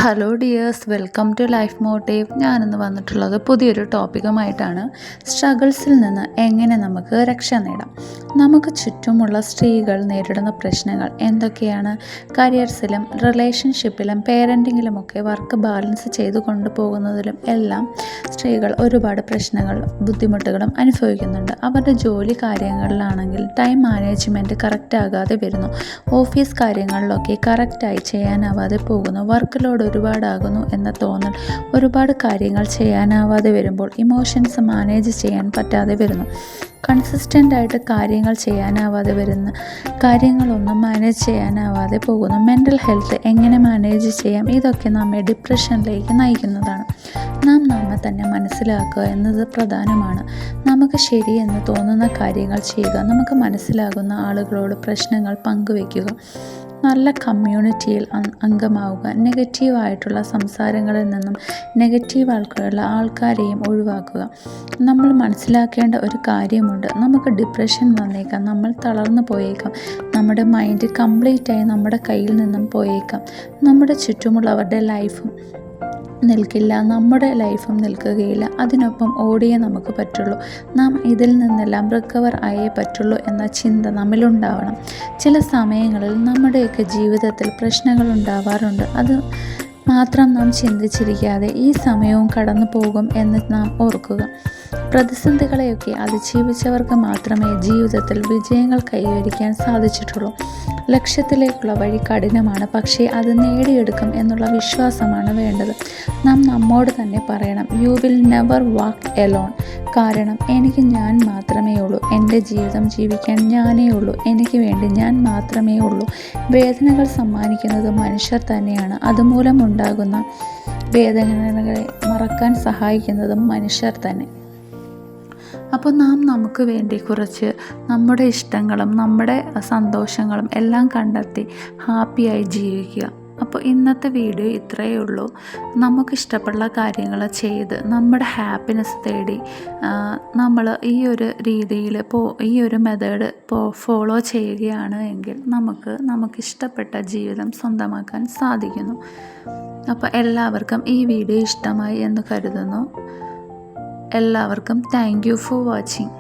Hello dears, welcome to life motive. ഞാനിന്ന് വന്നിട്ടുള്ളത് പുതിയൊരു ടോപ്പിക്കുമായിട്ടാണ്. സ്ട്രഗിൾസിൽ നിന്ന് എങ്ങനെ നമുക്ക് രക്ഷ നേടാം. നമുക്ക് ചുറ്റുമുള്ള സ്ത്രീകൾ നേരിടുന്ന പ്രശ്നങ്ങൾ എന്തൊക്കെയാണ്? കരിയർസിലും റിലേഷൻഷിപ്പിലും പേരൻറ്റിങ്ങിലുമൊക്കെ വർക്ക് ബാലൻസ് ചെയ്തു കൊണ്ടുപോകുന്നതിലും എല്ലാം സ്ത്രീകൾ ഒരുപാട് പ്രശ്നങ്ങളും ബുദ്ധിമുട്ടുകളും അനുഭവിക്കുന്നുണ്ട്. അവരുടെ ജോലി കാര്യങ്ങളിലാണെങ്കിൽ ടൈം മാനേജ്മെൻറ്റ് കറക്റ്റാകാതെ വരുന്നു. ഓഫീസ് കാര്യങ്ങളിലൊക്കെ കറക്റ്റായി ചെയ്യാനാവാതെ പോകുന്നു. വർക്ക് ലോഡ് ഒരുപാടാകുന്നു എന്ന തോന്നൽ. ഒരുപാട് കാര്യങ്ങൾ ചെയ്യാനാവാതെ വരുമ്പോൾ ഇമോഷൻസ് മാനേജ് ചെയ്യാൻ പറ്റാതെ വരുന്നു. കൺസിസ്റ്റൻ്റായിട്ട് കാര്യങ്ങൾ ചെയ്യാനാവാതെ വരുന്ന കാര്യങ്ങളൊന്നും മാനേജ് ചെയ്യാനാവാതെ പോകുന്നു. മെൻ്റൽ ഹെൽത്ത് എങ്ങനെ മാനേജ് ചെയ്യാം? ഇതൊക്കെ നമ്മെ ഡിപ്രഷനിലേക്ക് നയിക്കുന്നതാണ്. നാം നമ്മെ തന്നെ മനസ്സിലാക്കുക എന്നത് പ്രധാനമാണ്. നമുക്ക് ശരിയെന്ന് തോന്നുന്ന കാര്യങ്ങൾ ചെയ്യുക. നമുക്ക് മനസ്സിലാകുന്ന ആളുകളോട് പ്രശ്നങ്ങൾ പങ്കുവയ്ക്കുക. നല്ല കമ്മ്യൂണിറ്റിയിൽ അംഗമാവുക. നെഗറ്റീവായിട്ടുള്ള സംസാരങ്ങളിൽ നിന്നും നെഗറ്റീവ് ആൾക്കാരെയും ഒഴിവാക്കുക. നമ്മൾ മനസ്സിലാക്കേണ്ട ഒരു കാര്യമുണ്ട്. നമുക്ക് ഡിപ്രഷൻ വന്നേക്കാം, നമ്മൾ തളർന്നു പോയേക്കാം, നമ്മുടെ മൈൻഡ് കംപ്ലീറ്റായി നമ്മുടെ കയ്യിൽ നിന്നും പോയേക്കാം. നമ്മുടെ ചുറ്റുമുള്ളവരുടെ ലൈഫും നിൽക്കില്ല, നമ്മുടെ ലൈഫും നിൽക്കുകയില്ല. അതിനൊപ്പം ഓടിയേ നമുക്ക് പറ്റുള്ളൂ. നാം ഇതിൽ നിന്നെല്ലാം റിക്കവർ ആയേ പറ്റുള്ളൂ എന്ന ചിന്ത നമ്മിലുണ്ടാവണം. ചില സമയങ്ങളിൽ നമ്മുടെയൊക്കെ ജീവിതത്തിൽ പ്രശ്നങ്ങൾ ഉണ്ടാവാറുണ്ട്. അത് മാത്രം നാം ചിന്തിച്ചിരിക്കാതെ ഈ സമയവും കടന്നു പോകും എന്ന് നാം ഓർക്കുക. പ്രതിസന്ധികളെയൊക്കെ അതിജീവിച്ചവർക്ക് മാത്രമേ ജീവിതത്തിൽ വിജയങ്ങൾ കൈവരിക്കാൻ സാധിച്ചിട്ടുള്ളൂ. ലക്ഷ്യത്തിലേക്കുള്ള വഴി കഠിനമാണ്, പക്ഷേ അത് നേടിയെടുക്കും എന്നുള്ള വിശ്വാസമാണ് വേണ്ടത്. നാം നമ്മോട് തന്നെ പറയണം, you will never walk alone. കാരണം എനിക്ക് ഞാൻ മാത്രമേ ഉള്ളൂ. എൻ്റെ ജീവിതം ജീവിക്കാൻ ഞാനേ ഉള്ളൂ. എനിക്ക് വേണ്ടി ഞാൻ മാത്രമേ ഉള്ളൂ. വേദനകൾ സമ്മാനിക്കുന്നത് മനുഷ്യർ തന്നെയാണ്. അതുമൂലം ഉണ്ടാകുന്ന വേദനകളെ മറക്കാൻ സഹായിക്കുന്നതും മനുഷ്യർ തന്നെ. അപ്പോൾ നാം നമുക്ക് വേണ്ടി കുറച്ച് നമ്മുടെ ഇഷ്ടങ്ങളും നമ്മുടെ സന്തോഷങ്ങളും എല്ലാം കണ്ടെത്തി ഹാപ്പിയായി ജീവിക്കുക. അപ്പോൾ ഇന്നത്തെ വീഡിയോ ഇത്രയേ ഉള്ളൂ. നമുക്കിഷ്ടമുള്ള കാര്യങ്ങൾ ചെയ്ത് നമ്മുടെ ഹാപ്പിനെസ് തേടി നമ്മൾ ഈ ഒരു രീതിയിൽ ഈ ഒരു മെത്തേഡ് ഫോളോ ചെയ്യുകയാണ് എങ്കിൽ നമുക്കിഷ്ടപ്പെട്ട ജീവിതം സ്വന്തമാക്കാൻ സാധിക്കുന്നു. അപ്പോൾ എല്ലാവർക്കും ഈ വീഡിയോ ഇഷ്ടമായി എന്ന് കരുതുന്നു. എല്ലാവർക്കും താങ്ക് യു ഫോർ വാച്ചിങ്.